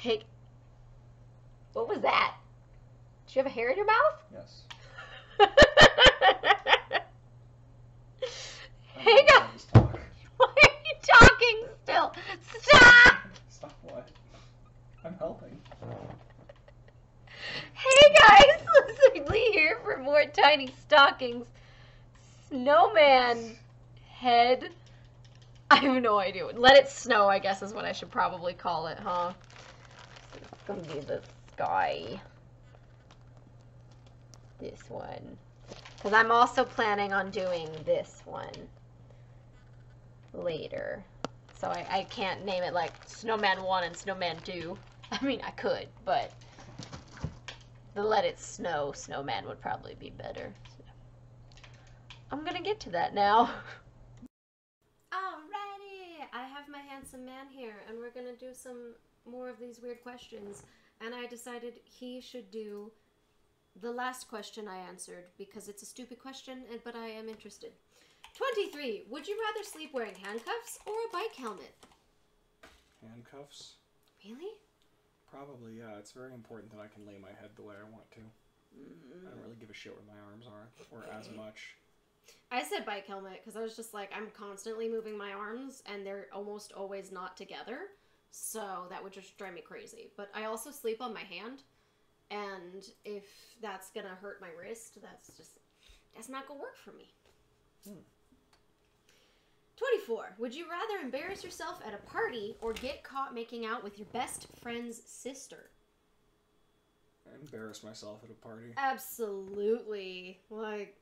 Hey, what was that? Did you have a hair in your mouth? Yes. Hey guys! Why are you talking still? Stop! Stop what? I'm helping. Hey guys! Lizardlea here for more tiny stockings. Snowman head. I have no idea. Let it snow, I guess, is what I should probably call it, huh? It's gonna be the sky. This one. Because I'm also planning on doing this one later. So I can't name it like Snowman 1 and Snowman 2. I mean, I could, but the Let It Snow Snowman would probably be better. So I'm gonna get to that now. Alrighty! I have my handsome man here, and we're gonna do some more of these weird questions. And I decided he should do the last question I answered, because it's a stupid question, but I am interested. 23. Would you rather sleep wearing handcuffs or a bike helmet? Handcuffs? Really? Probably, yeah. It's very important that I can lay my head the way I want to. I don't really give a shit where my arms are, or as much. I said bike helmet because I was just like, I'm constantly moving my arms, and they're almost always not together, so that would just drive me crazy. But I also sleep on my hand, and if that's gonna hurt my wrist, that's not gonna work for me. 24. Would you rather embarrass yourself at a party or get caught making out with your best friend's sister? I embarrass myself at a party. Absolutely. Like,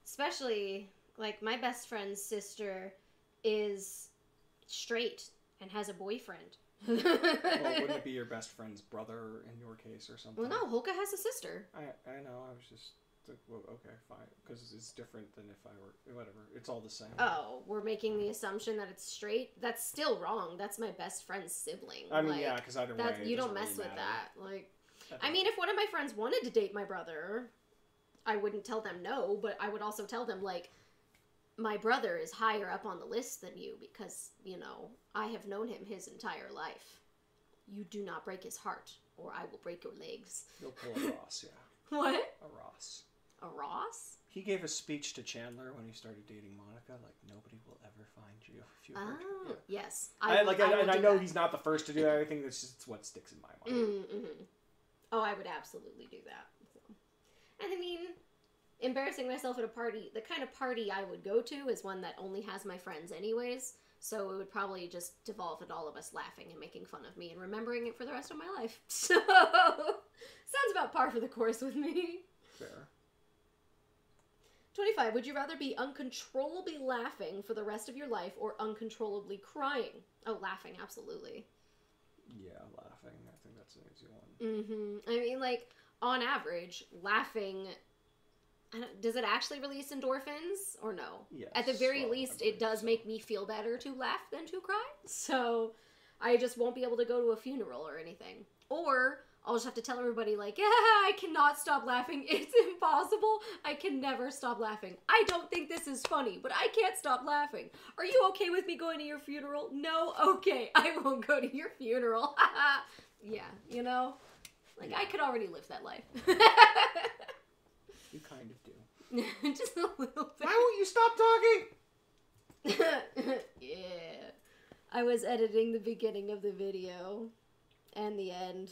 especially, like, my best friend's sister is straight and has a boyfriend. Well, wouldn't it be your best friend's brother in your case or something? Well, no, Holka has a sister. I know, I was just... Well, okay, fine. Because it's different than if I were... Whatever. It's all the same. Oh, we're making the assumption that it's straight? That's still wrong. That's my best friend's sibling. I mean, like, yeah, because either way, you don't mess really with that. Like, I mean, if one of my friends wanted to date my brother, I wouldn't tell them no, but I would also tell them, like, my brother is higher up on the list than you because, you know, I have known him his entire life. You do not break his heart, or I will break your legs. You'll pull a Ross, yeah. What? A Ross. A Ross? He gave a speech to Chandler when he started dating Monica, like, nobody will ever find you. If you heard. Yeah. Yes. I know he's not the first to do that. I think that's just what sticks in my mind. Mm-hmm. Oh, I would absolutely do that. So. And I mean, embarrassing myself at a party, the kind of party I would go to is one that only has my friends anyways, so it would probably just devolve into all of us laughing and making fun of me and remembering it for the rest of my life. So, sounds about par for the course with me. Fair. 25. Would you rather be uncontrollably laughing for the rest of your life or uncontrollably crying? Oh, laughing, absolutely. Yeah, laughing. I think that's an easy one. Mm-hmm. I mean, like, on average, laughing... Does it actually release endorphins, or no? Yes. At the very least, it does make me feel better to laugh than to cry. So, I just won't be able to go to a funeral or anything. Or... I'll just have to tell everybody, like, yeah, I cannot stop laughing. It's impossible. I can never stop laughing. I don't think this is funny, but I can't stop laughing. Are you okay with me going to your funeral? No? Okay, I won't go to your funeral. Yeah, you know? Like, yeah. I could already live that life. You kind of do. Just a little bit. Why won't you stop talking? Yeah. I was editing the beginning of the video and the end.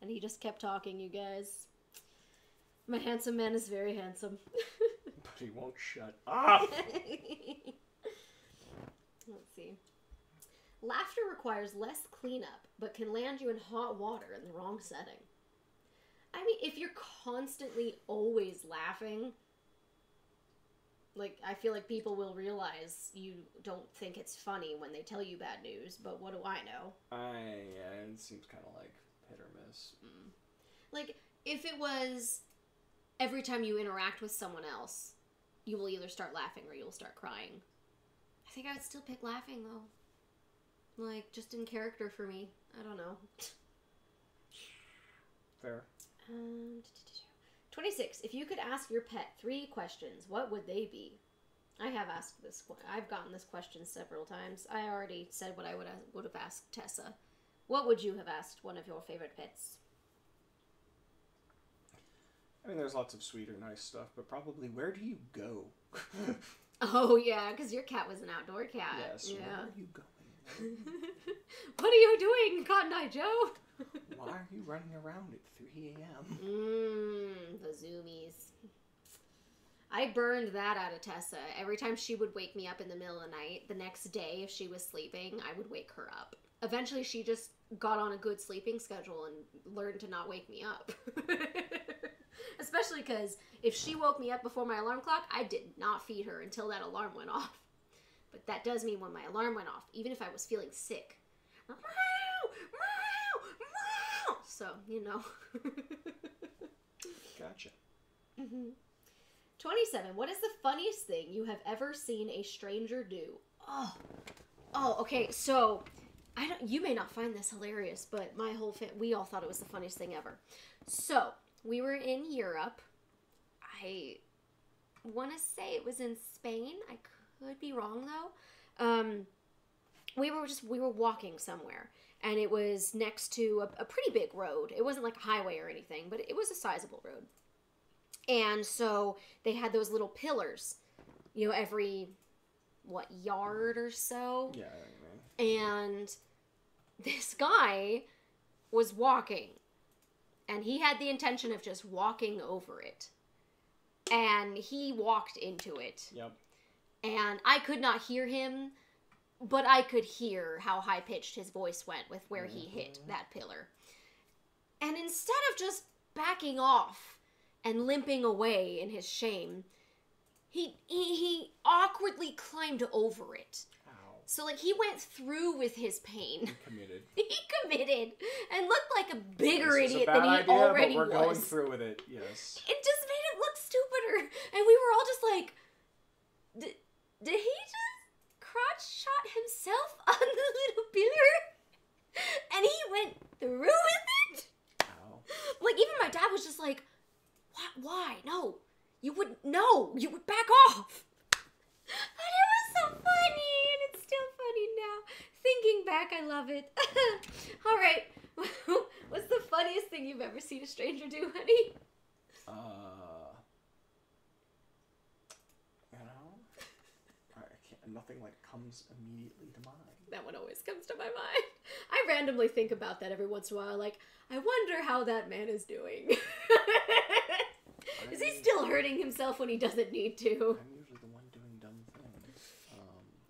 And he just kept talking, you guys. My handsome man is very handsome. But he won't shut up. Let's see. Laughter requires less cleanup, but can land you in hot water in the wrong setting. I mean, if you're constantly always laughing, like, I feel like people will realize you don't think it's funny when they tell you bad news, but what do I know? Yeah, it seems kind of like hit or miss. Like, if it was every time you interact with someone else, you will either start laughing or you'll start crying. I think I would still pick laughing, though. Like, just in character for me. I don't know. Fair. 26. If you could ask your pet 3 questions, what would they be? I have asked this. I've gotten this question several times. I already said what I would have asked Tessa. What would you have asked one of your favorite pets? I mean, there's lots of sweet or nice stuff, but probably where do you go? Oh, yeah, because your cat was an outdoor cat. Yes. Yeah. Where are you going? What are you doing, Cotton Eye Joe? Why are you running around at 3 a.m.? The zoomies. I burned that out of Tessa. Every time she would wake me up in the middle of the night, the next day, if she was sleeping, I would wake her up. Eventually, she just got on a good sleeping schedule and learned to not wake me up. Especially because if she woke me up before my alarm clock, I did not feed her until that alarm went off. But that does mean when my alarm went off, even if I was feeling sick. So, you know. Gotcha. 27. What is the funniest thing you have ever seen a stranger do? Oh, okay. So, you may not find this hilarious, but my whole we all thought it was the funniest thing ever. So, we were in Europe. I want to say it was in Spain. I could be wrong though. We were walking somewhere, and it was next to a pretty big road. It wasn't like a highway or anything, but it was a sizable road. And so they had those little pillars, you know, every yard or so. Yeah. And this guy was walking, and he had the intention of just walking over it. And he walked into it. Yep. And I could not hear him, but I could hear how high-pitched his voice went with where he hit that pillar. And instead of just backing off and limping away in his shame, he awkwardly climbed over it. Ow. So, like, he went through with his pain. He committed and looked like a bigger this idiot is a bad than he idea, already but we're was. going through with it, yes. It just made him look stupider. And we were all just like, did he just crotch shot himself on the little pillar? And he went through with it? Ow. Like, even my dad was just like, why? No. You would back off. But it was so funny, and it's still funny now. Thinking back, I love it. All right. What's the funniest thing you've ever seen a stranger do, honey? Nothing like comes immediately to mind. That one always comes to my mind. I randomly think about that every once in a while. Like, I wonder how that man is doing. Is he still hurting himself when he doesn't need to? I'm usually the one doing dumb things.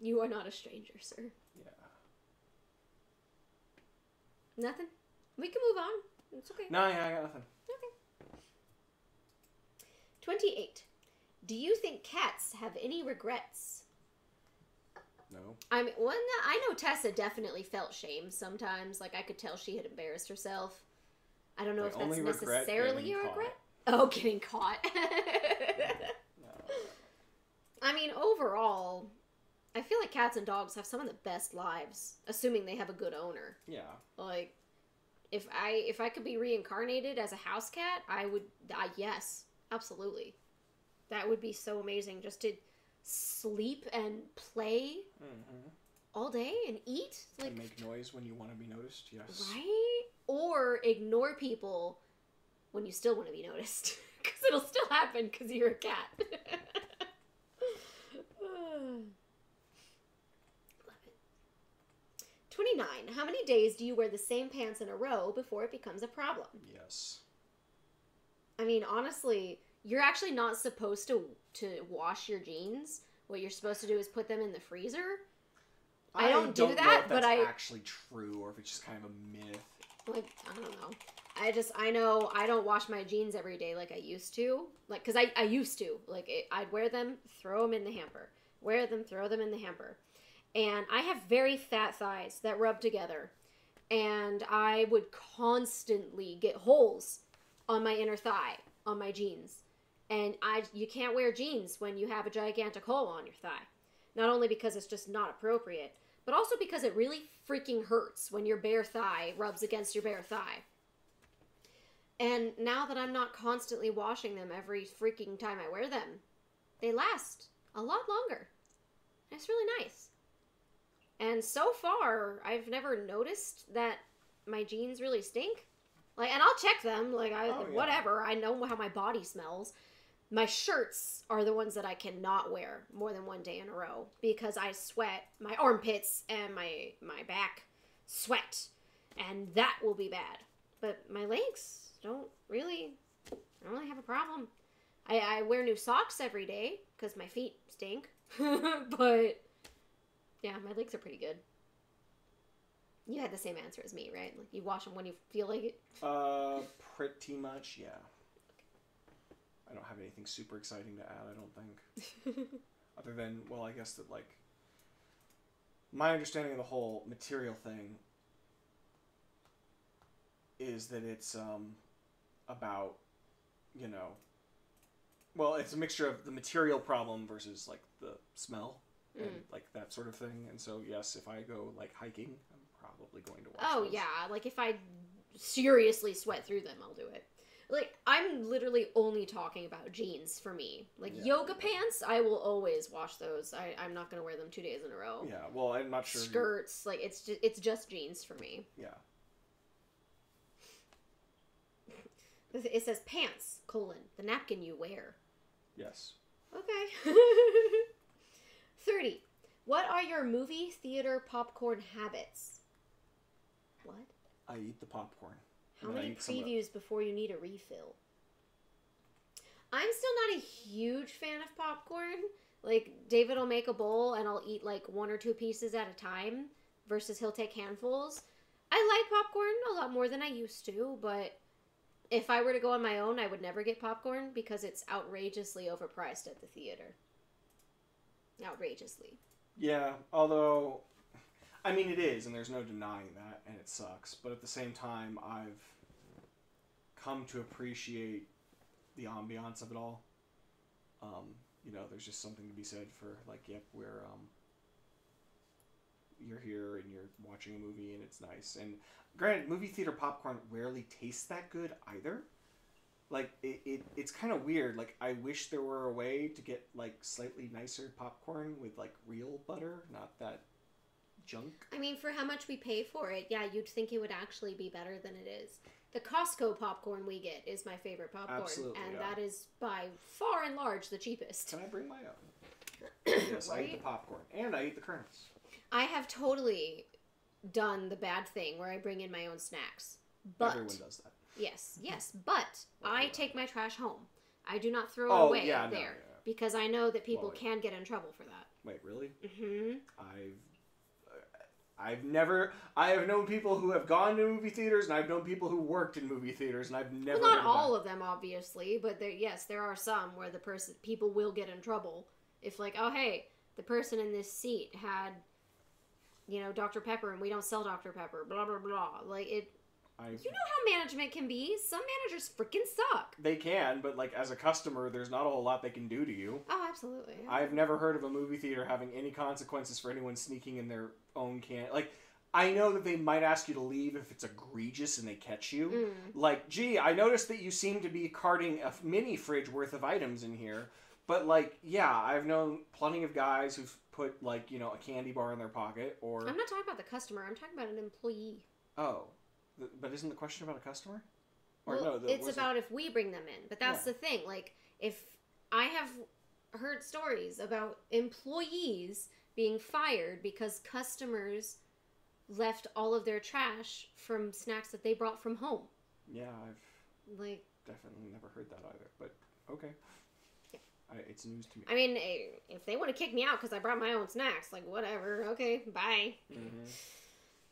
You are not a stranger, sir. Yeah. Nothing? We can move on. It's okay. No, yeah, I got nothing. Okay. 28. Do you think cats have any regrets? No. I mean, I know Tessa definitely felt shame sometimes. Like, I could tell she had embarrassed herself. I don't know if that's necessarily a regret. Oh, getting caught. No. I mean, overall, I feel like cats and dogs have some of the best lives, assuming they have a good owner. Yeah. Like, if I could be reincarnated as a house cat, I would. Yes, absolutely. That would be so amazing, just to sleep and play all day and eat. Like, and make noise when you want to be noticed. Yes. Right? Or ignore people when you still want to be noticed. Because it'll still happen because you're a cat. Love it. 29. How many days do you wear the same pants in a row before it becomes a problem? Yes. I mean, honestly, you're actually not supposed to wash your jeans. What you're supposed to do is put them in the freezer. I don't do that, but that's actually true, or if it's just kind of a myth. Like, I don't know. I know I don't wash my jeans every day like I used to. Like, because I used to. Like, I'd wear them, throw them in the hamper. Wear them, throw them in the hamper. And I have very fat thighs that rub together. And I would constantly get holes on my inner thigh, on my jeans. And you can't wear jeans when you have a gigantic hole on your thigh. Not only because it's just not appropriate, but also because it really freaking hurts when your bare thigh rubs against your bare thigh. And now that I'm not constantly washing them every freaking time I wear them, they last a lot longer. It's really nice. And so far, I've never noticed that my jeans really stink. Like, and I'll check them. Like, whatever. I know how my body smells. My shirts are the ones that I cannot wear more than one day in a row because I sweat. My armpits and my back sweat, and that will be bad. But my legs I don't really have a problem. I wear new socks every day because my feet stink. But yeah, my legs are pretty good. You had the same answer as me, right? Like, you wash them when you feel like it? Pretty much, yeah. I don't have anything super exciting to add, I don't think. Other than, well, I guess that, like, my understanding of the whole material thing is that it's, about, you know, well, it's a mixture of the material problem versus, like, the smell and, like, that sort of thing. And so, yes, if I go, like, hiking, I'm probably going to wash those. Yeah. Like, if I seriously sweat through them, I'll do it. Like, I'm literally only talking about jeans for me. Like, yoga pants, I will always wash those. I'm not going to wear them 2 days in a row. Yeah, well, I'm not sure. Skirts, like, it's just jeans for me. Yeah. It says pants, the napkin you wear. Yes. Okay. 30. What are your movie theater popcorn habits? What? I eat the popcorn. How many previews before you need a refill? I'm still not a huge fan of popcorn. Like, David will make a bowl and I'll eat like 1 or 2 pieces at a time versus he'll take handfuls. I like popcorn a lot more than I used to, but if I were to go on my own, I would never get popcorn because it's outrageously overpriced at the theater. Outrageously. Yeah, although, I mean, it is, and there's no denying that, and it sucks. But at the same time, I've come to appreciate the ambiance of it all. You know, there's just something to be said for, like, yep, you're here and you're watching a movie and it's nice. And granted, movie theater popcorn rarely tastes that good either. Like, it's kind of weird. Like, I wish there were a way to get, like, slightly nicer popcorn with, like, real butter, not that junk. I mean, for how much we pay for it, yeah, you'd think it would actually be better than it is. The Costco popcorn we get is my favorite popcorn. Absolutely, and yeah. that is by far and large the cheapest. Can I bring my own? Yes, right? I eat the popcorn. And I eat the kernels. I have totally done the bad thing where I bring in my own snacks. But everyone does that. Yes. But I take my trash home. I do not throw it away there. Because I know that people can get in trouble for that. Wait, really? Mm-hmm. I have known people who have gone to movie theaters, and I've known people who worked in movie theaters, and I've never. Well, not all of them, obviously, but there are some where people will get in trouble if, like, oh hey, the person in this seat had, you know, Dr. Pepper, and we don't sell Dr. Pepper, blah blah blah. Like it. You know how management can be. Some managers freaking suck. They can, but, like, as a customer, there's not a whole lot they can do to you. Oh, absolutely. I've never heard of a movie theater having any consequences for anyone sneaking in their own can. Like, I know that they might ask you to leave if it's egregious and they catch you. Like, gee, I noticed that you seem to be carting a mini fridge worth of items in here. But, like, yeah, I've known plenty of guys who've put, like, you know, a candy bar in their pocket, or... I'm not talking about the customer. I'm talking about an employee. Oh. But isn't the question about a customer? Or well, no, it's about if we bring them in. But that's the thing. Like, if I have heard stories about employees being fired because customers left all of their trash from snacks that they brought from home. Yeah, I've definitely never heard that either. But, okay. Yeah. It's news to me. I mean, if they want to kick me out because I brought my own snacks, like, whatever. Okay, bye. Mm-hmm.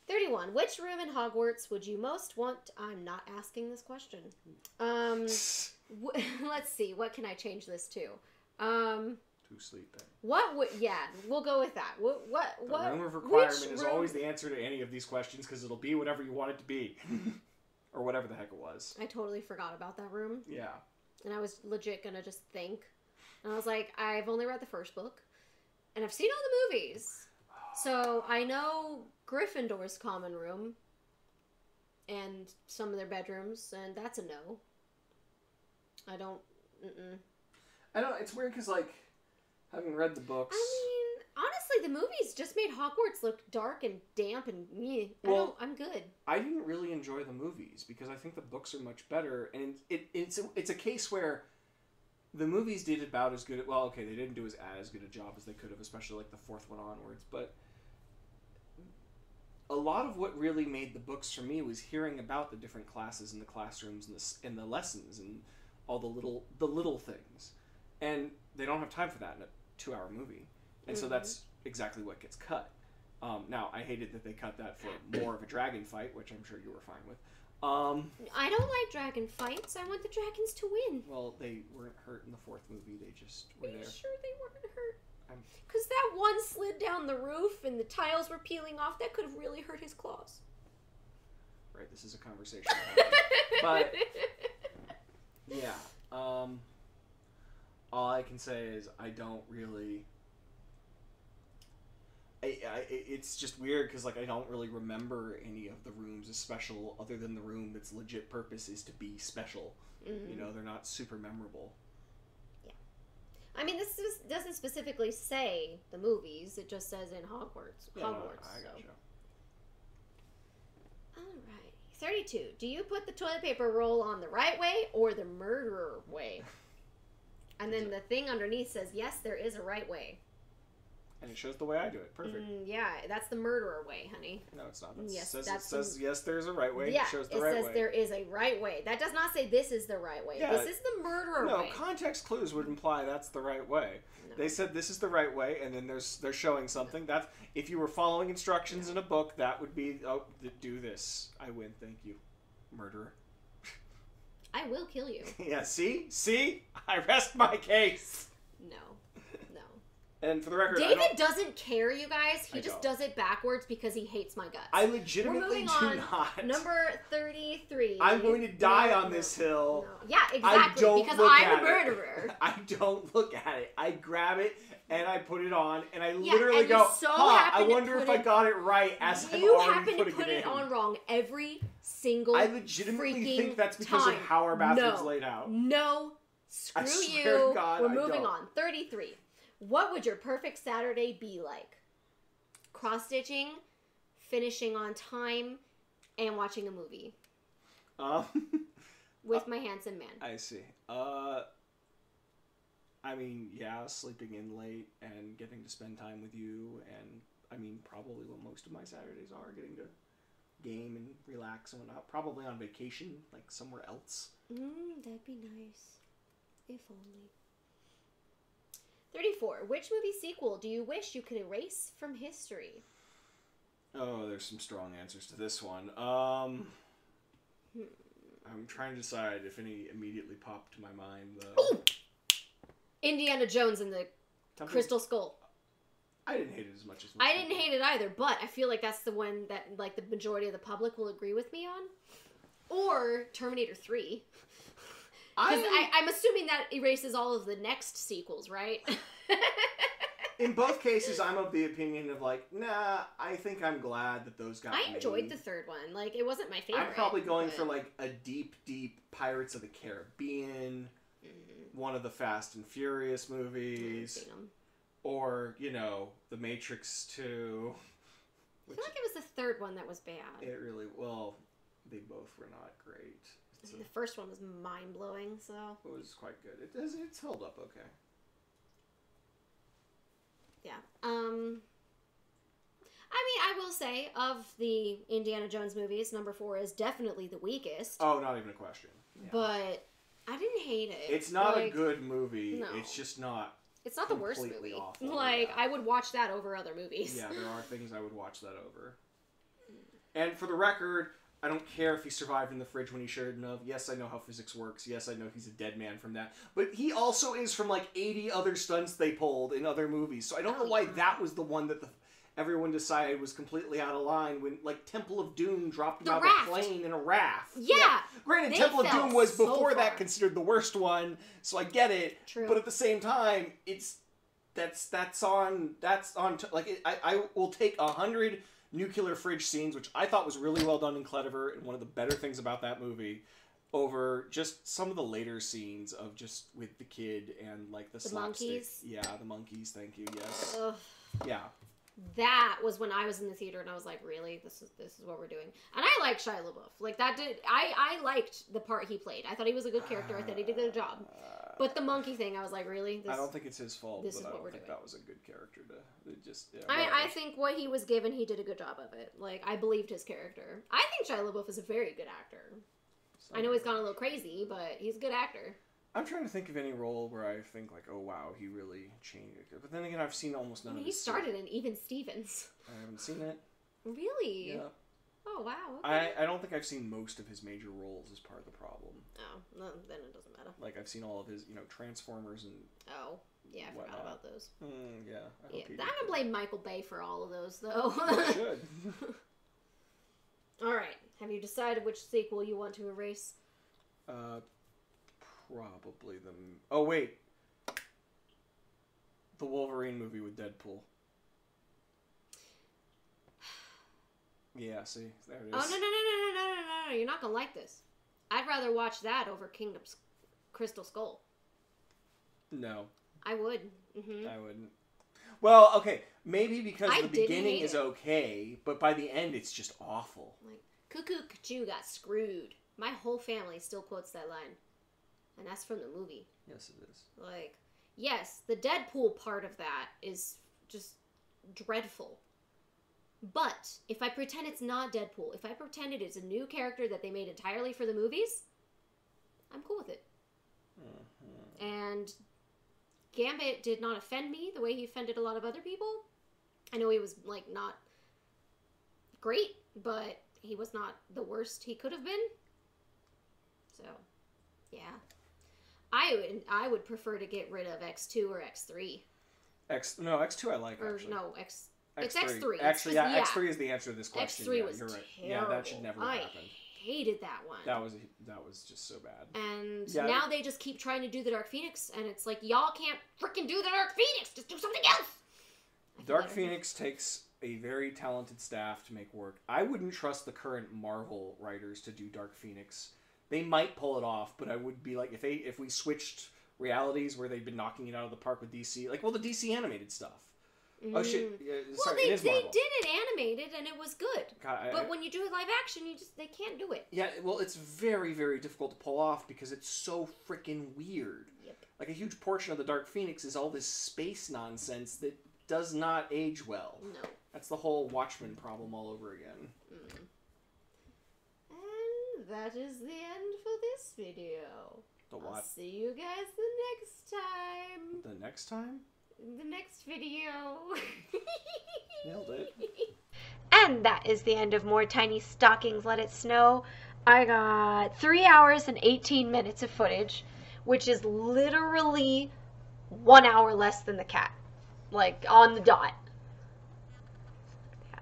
31. Which room in Hogwarts would you most want... I'm not asking this question. Let's see. What can I change this to? To sleep in. What would... Yeah, we'll go with that. What room of requirement is always the answer to any of these questions because it'll be whatever you want it to be. Or whatever the heck it was. I totally forgot about that room. Yeah. And I was legit gonna just think. And I was like, I've only read the first book. And I've seen all the movies. So I know Gryffindor's common room and some of their bedrooms, and that's a no. I don't. I don't. It's weird because, like, having read the books. I mean, honestly, the movies just made Hogwarts look dark and damp and meh. I'm good. I didn't really enjoy the movies because I think the books are much better, and it's a case where the movies did about as good. Well, okay, they didn't do as good a job as they could have, especially like the fourth one onwards. But a lot of what really made the books for me was hearing about the different classes in the classrooms and the lessons and all the little things, and they don't have time for that in a 2-hour movie, and so that's exactly what gets cut. Now, I hated that they cut that for more of a dragon fight, which I'm sure you were fine with. I don't like dragon fights. I want the dragons to win. Well, they weren't hurt in the fourth movie. They just were there. Are you sure they weren't hurt? Because that one slid down the roof and the tiles were peeling off. That could have really hurt his claws. Right, this is a conversation. But, yeah. All I can say is I don't really... it's just weird because like I don't really remember any of the rooms as special other than the room that's legit purpose is to be special. You know, they're not super memorable. Yeah. I mean, this doesn't specifically say the movies. It just says in Hogwarts. Yeah, Hogwarts. I gotcha. Alright. 32. Do you put the toilet paper roll on the right way or the murderer way? And then the thing underneath says, yes, there is a right way. And it shows the way I do it. Perfect. Yeah, that's the murderer way, honey. No, it's not. Yes, it says, yes, there's a right way. Yeah, it shows the right way. It says there is a right way. That does not say this is the right way. Yeah, this is the murderer way. No, context clues would imply that's the right way. No. They said this is the right way, and then they're showing something. That's if you were following instructions in a book, that would be, oh, do this. I win, thank you, murderer. I will kill you. Yeah, see? I rest my case. No. And for the record, David doesn't care, you guys. He just don't. does it backwards because he hates my guts. I legitimately do not. Number 33. I'm going to die on this hill. No. Yeah, exactly. Because I'm a murderer. I don't look at it. I grab it and I put it on, and I Yeah, literally and go, I to wonder if I got it right as I'm You already happen to putting put it it in. on wrong every single I legitimately freaking think that's because time. of how our bathroom's laid out. No. Screw I swear you. to God, We're I moving don't. on. 33. What would your perfect Saturday be like? Cross-stitching, finishing on time, and watching a movie. With my handsome man. I see. I mean, yeah, sleeping in late and getting to spend time with you, and I mean, probably what most of my Saturdays are, getting to game and relax and whatnot. Probably on vacation, like somewhere else. That'd be nice. If only. 34. Which movie sequel do you wish you could erase from history? Oh, there's some strong answers to this one. I'm trying to decide if any immediately pop to my mind. Ooh! Indiana Jones and the Crystal Skull. I didn't hate it as much as I didn't hate it either, but I feel like that's the one that like the majority of the public will agree with me on. Or Terminator 3. Because I'm assuming that erases all of the next sequels, right? In both cases, I'm of the opinion of like, nah, I think I'm glad that those got I enjoyed the third one. Like, it wasn't my favorite. I'm probably going for like a deep Pirates of the Caribbean, one of the Fast and Furious movies, or, you know, The Matrix 2. I feel like it was the third one that was bad. It really, well, they both were not great. The first one was mind-blowing, so... It was quite good. It's held up okay. Yeah. I mean, I will say, of the Indiana Jones movies, number 4 is definitely the weakest. Oh, not even a question. Yeah. But I didn't hate it. It's not a good movie. No. It's just not... It's not the worst movie. Awful. Like, yeah. I would watch that over other movies. Yeah, there are things I would watch that over. And for the record... I don't care if he survived in the fridge when he shouldn't have. Yes, I know how physics works. Yes, I know he's a dead man from that. But he also is from like 80 other stunts they pulled in other movies. So I don't know why that was the one that everyone decided was completely out of line when like Temple of Doom dropped him out of a plane in a raft. Yeah. Granted, Temple of Doom was before that considered the worst one, so I get it. True. But at the same time, that's on I will take 100 nuclear fridge scenes, which I thought was really well done and clever, and one of the better things about that movie, over just some of the later scenes of just with the kid and like the slapstick. Monkeys? Yeah, the monkeys, thank you, yes. Ugh. Yeah. that was when I was in the theater and I was like, really? This is what we're doing. And I liked Shia LaBeouf. Like, I liked the part he played. I thought he was a good character. I thought he did a good job. But the monkey thing, I was like, really? I don't think it's his fault, this but is I what don't we're think doing. that was a good character to just, yeah. I think what he was given, he did a good job of it. Like, I believed his character. I think Shia LaBeouf is a very good actor. I know he's gone a little crazy, but he's a good actor. I'm trying to think of any role where I think, like, oh, wow, he really changed it. But then again, I've seen almost none of his He started in Even Stevens. I haven't seen it. Really? Yeah. Oh, wow. Okay. I don't think I've seen most of his major roles as part of the problem. Oh, no, then it doesn't matter. Like, I've seen all of his, Transformers and... Oh, yeah, I forgot about those. Yeah. I'm gonna blame Michael Bay for all of those, though. You should. Alright, have you decided which sequel you want to erase? Probably the... Oh, wait. The Wolverine movie with Deadpool. Yeah, see? There it is. Oh, no. You're not gonna like this. I'd rather watch that over Kingdom's Crystal Skull. No. I would. Mm-hmm. I wouldn't. Well, okay. Maybe because I the didn't beginning hate is it. okay, but by the end it's just awful. Like, Cuckoo Kachu got screwed. My whole family still quotes that line. And that's from the movie. Yes, it is. Like, yes, the Deadpool part of that is just dreadful. But if I pretend it's not Deadpool, if I pretend it is a new character that they made entirely for the movies, I'm cool with it. Mm-hmm. And Gambit did not offend me the way he offended a lot of other people. I know he was, like, not great, but he was not the worst he could have been. So, yeah. I would prefer to get rid of X2 or X3. X2 I like, Or, actually. no, X3. It's X3. Actually, It's just, X3 is the answer to this question. X3 yeah, was you're right. terrible. Yeah, that should never have happened. I hated that one. That was just so bad. And yeah, now they just keep trying to do the Dark Phoenix, and it's like, y'all can't freaking do the Dark Phoenix! Just do something else! Dark Phoenix takes a very talented staff to make work. I wouldn't trust the current Marvel writers to do Dark Phoenix. They might pull it off, but I would be like, if we switched realities where they've been knocking it out of the park with DC, like, well, the DC animated stuff. Mm. Oh shit! Well, they did it animated and it was good. God, but when you do it live action, they can't do it. Yeah, well, it's very, very difficult to pull off because it's so freaking weird. Yep. Like, a huge portion of the Dark Phoenix is all this space nonsense that does not age well. No. That's the whole Watchmen problem all over again. Mm. And that is the end for this video. The what? I'll see you guys the next time. The next time? The next video. Nailed it. And that is the end of More Tiny Stockings Let It Snow. I got 3 hours and 18 minutes of footage, which is literally 1 hour less than the cat. Like, on the dot. Yeah.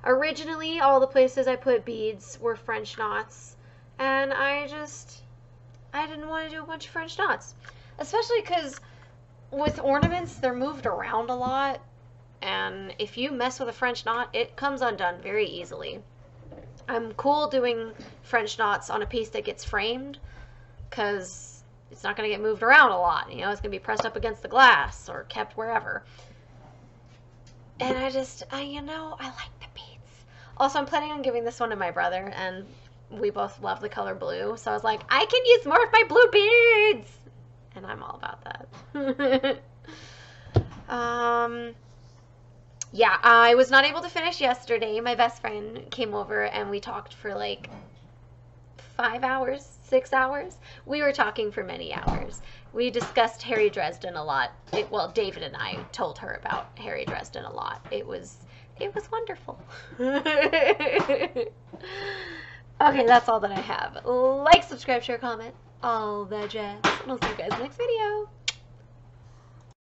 Originally, all the places I put beads were French knots, and I didn't want to do a bunch of French knots. Especially because with ornaments, they're moved around a lot, and if you mess with a French knot, it comes undone very easily. I'm cool doing French knots on a piece that gets framed, because it's not going to get moved around a lot. You know, it's going to be pressed up against the glass or kept wherever. And I like the beads. Also, I'm planning on giving this one to my brother, and we both love the color blue, so I was like, I can use more of my blue beads! And I'm all about that. Yeah, I was not able to finish yesterday. My best friend came over and we talked for like 5 hours, 6 hours. We were talking for many hours. We discussed Harry Dresden a lot. David and I told her about Harry Dresden a lot. It was wonderful. Okay, that's all that I have. Like, subscribe, share, comment, all that jazz. And I'll see you guys next video.